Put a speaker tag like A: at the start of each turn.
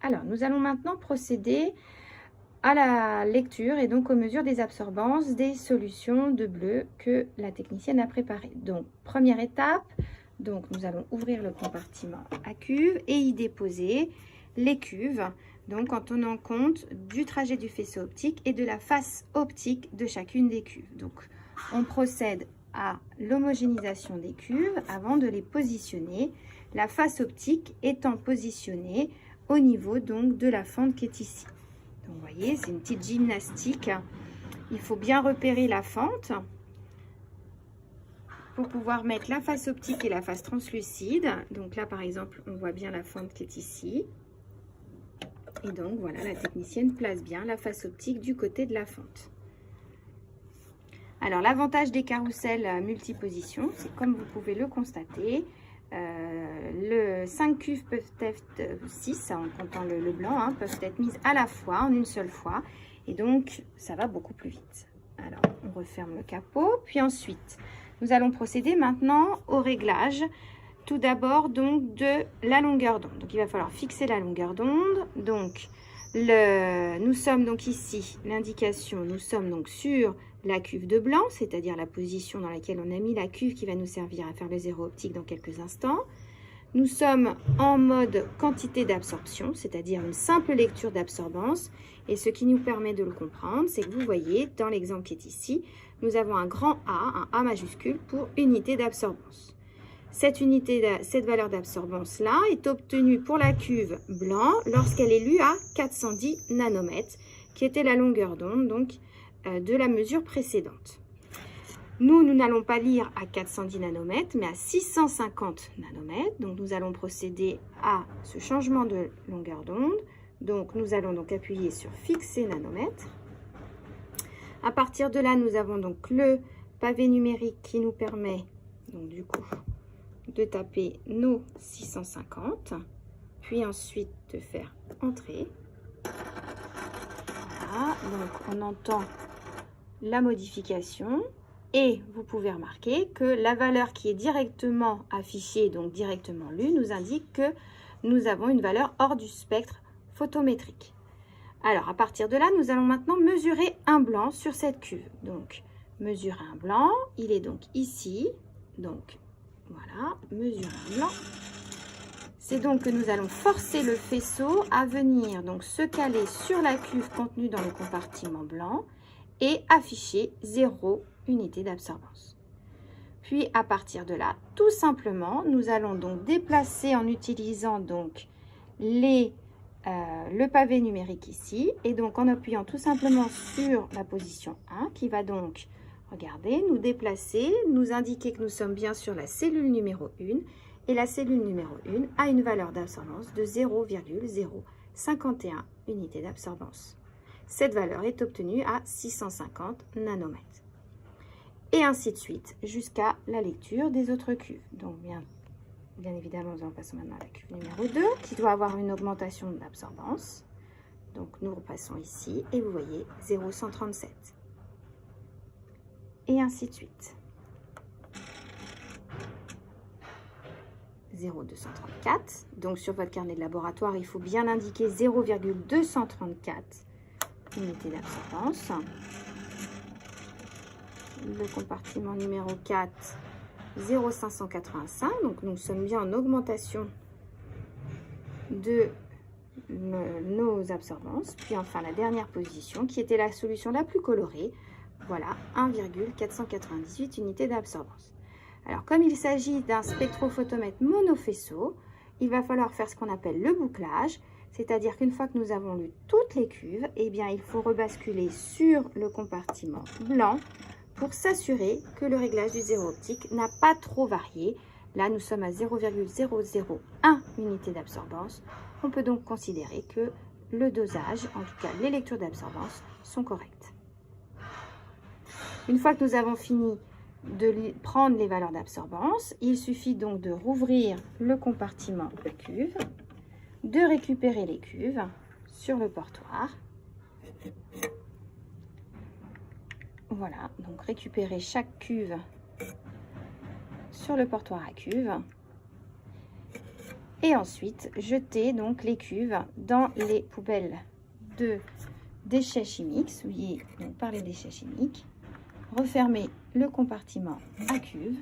A: Alors, nous allons maintenant procéder à la lecture et donc aux mesures des absorbances des solutions de bleu que la technicienne a préparées. Donc, première étape, donc nous allons ouvrir le compartiment à cuve et y déposer les cuves, donc en tenant compte du trajet du faisceau optique et de la face optique de chacune des cuves. Donc, on procède à l'homogénéisation des cuves avant de les positionner, la face optique étant positionnée au niveau donc de la fente qui est ici. Donc, vous voyez, c'est une petite gymnastique. Il faut bien repérer la fente pour pouvoir mettre la face optique et la face translucide. Donc là, par exemple, on voit bien la fente qui est ici. Et donc, voilà, la technicienne place bien la face optique du côté de la fente. Alors, l'avantage des carrousels multiposition, c'est comme vous pouvez le constater, le 5 cuves peuvent être 6 en comptant le blanc, hein, peuvent être mises à la fois en une seule fois et donc ça va beaucoup plus vite. Alors on referme le capot, puis ensuite nous allons procéder maintenant au réglage tout d'abord donc de la longueur d'onde. Donc il va falloir fixer la longueur d'onde. Donc nous sommes donc ici, l'indication, nous sommes donc sur la cuve de blanc, c'est-à-dire la position dans laquelle on a mis la cuve qui va nous servir à faire le zéro optique dans quelques instants. Nous sommes en mode quantité d'absorption, c'est-à-dire une simple lecture d'absorbance. Et ce qui nous permet de le comprendre, c'est que vous voyez, dans l'exemple qui est ici, nous avons un grand A, un A majuscule pour unité d'absorbance. Cette valeur d'absorbance-là est obtenue pour la cuve blanc lorsqu'elle est lue à 410 nanomètres, qui était la longueur d'onde donc de la mesure précédente. Nous n'allons pas lire à 410 nanomètres, mais à 650 nanomètres. Donc, nous allons procéder à ce changement de longueur d'onde. Donc, nous allons donc appuyer sur fixer nanomètres. À partir de là, nous avons donc le pavé numérique qui nous permet, donc du coup, de taper nos 650, puis ensuite de faire entrer. Voilà, donc on entend la modification et vous pouvez remarquer que la valeur qui est directement affichée, donc directement lue, nous indique que nous avons une valeur hors du spectre photométrique. Alors à partir de là, nous allons maintenant mesurer un blanc sur cette cuve. Donc mesurer un blanc, il est donc ici, donc voilà, mesurer un blanc. C'est donc que nous allons forcer le faisceau à venir donc se caler sur la cuve contenue dans le compartiment blanc et afficher 0 unité d'absorbance. Puis à partir de là, tout simplement, nous allons donc déplacer en utilisant donc le pavé numérique ici et donc en appuyant tout simplement sur la position 1 qui va donc, regardez, nous déplacer, nous indiquer que nous sommes bien sur la cellule numéro 1 et la cellule numéro 1 a une valeur d'absorbance de 0,051 unités d'absorbance. Cette valeur est obtenue à 650 nanomètres. Et ainsi de suite, jusqu'à la lecture des autres cuves. Donc, bien évidemment, nous allons passer maintenant à la cuve numéro 2, qui doit avoir une augmentation d'absorbance. Donc, nous repassons ici, et vous voyez 0,137. Et ainsi de suite. 0,234. Donc, sur votre carnet de laboratoire, il faut bien indiquer 0,234 unités d'absorbance. Le compartiment numéro 4, 0,585. Donc, nous sommes bien en augmentation de nos absorbances. Puis, enfin, la dernière position, qui était la solution la plus colorée. Voilà, 1,498 unités d'absorbance. Alors, comme il s'agit d'un spectrophotomètre monofaisceau, il va falloir faire ce qu'on appelle le bouclage. C'est-à-dire qu'une fois que nous avons lu toutes les cuves, eh bien, il faut rebasculer sur le compartiment blanc pour s'assurer que le réglage du zéro optique n'a pas trop varié. Là, nous sommes à 0,001 unité d'absorbance. On peut donc considérer que le dosage, en tout cas les lectures d'absorbance, sont correctes. Une fois que nous avons fini de prendre les valeurs d'absorbance, il suffit donc de rouvrir le compartiment de cuve, de récupérer les cuves sur le portoir. Voilà, donc récupérer chaque cuve sur le portoir à cuve. Et ensuite, jeter donc les cuves dans les poubelles de déchets chimiques, souillées donc par les déchets chimiques. Refermer le compartiment à cuves